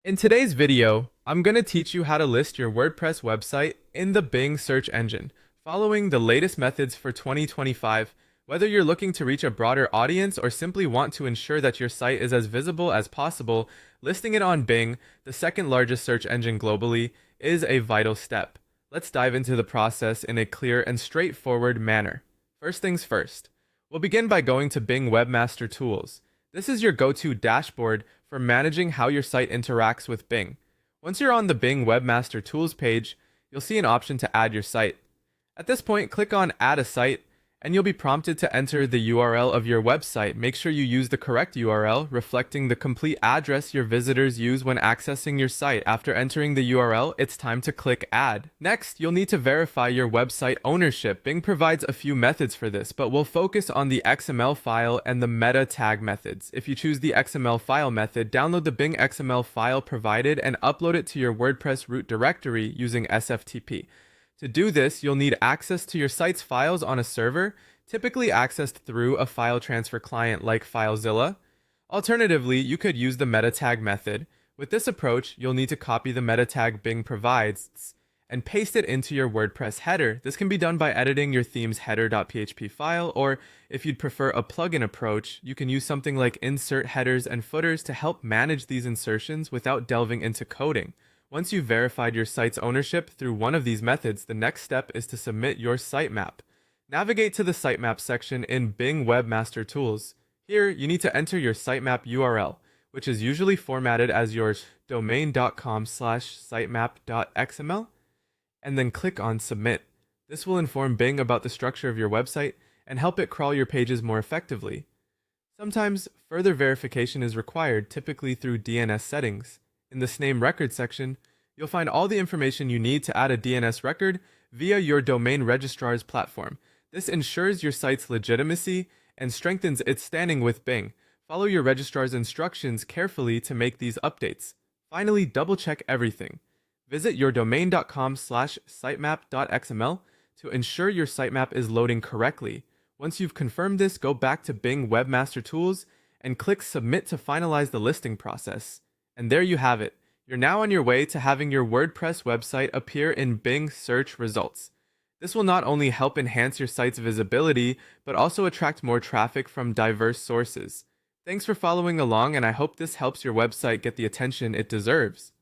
In today's video, I'm going to teach you how to list your WordPress website in the Bing search engine, following the latest methods for 2025. Whether you're looking to reach a broader audience or simply want to ensure that your site is as visible as possible, listing it on Bing, the second largest search engine globally, is a vital step. Let's dive into the process in a clear and straightforward manner. First things first, we'll begin by going to Bing Webmaster Tools. This is your go-to dashboard for managing how your site interacts with Bing. Once you're on the Bing Webmaster Tools page, you'll see an option to add your site. At this point, click on Add a Site, and you'll be prompted to enter the URL of your website. Make sure you use the correct URL, reflecting the complete address your visitors use when accessing your site. After entering the URL, it's time to click Add. Next, you'll need to verify your website ownership. Bing provides a few methods for this, but we'll focus on the XML file and the meta tag methods. If you choose the XML file method, download the Bing XML file provided and upload it to your WordPress root directory using SFTP. To do this, you'll need access to your site's files on a server, typically accessed through a file transfer client like FileZilla. Alternatively, you could use the meta tag method. With this approach, you'll need to copy the meta tag Bing provides and paste it into your WordPress header. This can be done by editing your theme's header.php file, or if you'd prefer a plugin approach, you can use something like insert headers and footers to help manage these insertions without delving into coding. Once you've verified your site's ownership through one of these methods, the next step is to submit your sitemap. Navigate to the sitemap section in Bing Webmaster Tools. Here, you need to enter your sitemap URL, which is usually formatted as your domain.com/sitemap.xml, and then click on Submit. This will inform Bing about the structure of your website and help it crawl your pages more effectively. Sometimes, further verification is required, typically through DNS settings. In the name record section, you'll find all the information you need to add a DNS record via your domain registrar's platform. This ensures your site's legitimacy and strengthens its standing with Bing. Follow your registrar's instructions carefully to make these updates. Finally, double-check everything. Visit your domain.com/sitemap.xml to ensure your sitemap is loading correctly. Once you've confirmed this, go back to Bing Webmaster Tools and click Submit to finalize the listing process. And there you have it. You're now on your way to having your WordPress website appear in Bing search results. This will not only help enhance your site's visibility, but also attract more traffic from diverse sources. Thanks for following along, and I hope this helps your website get the attention it deserves.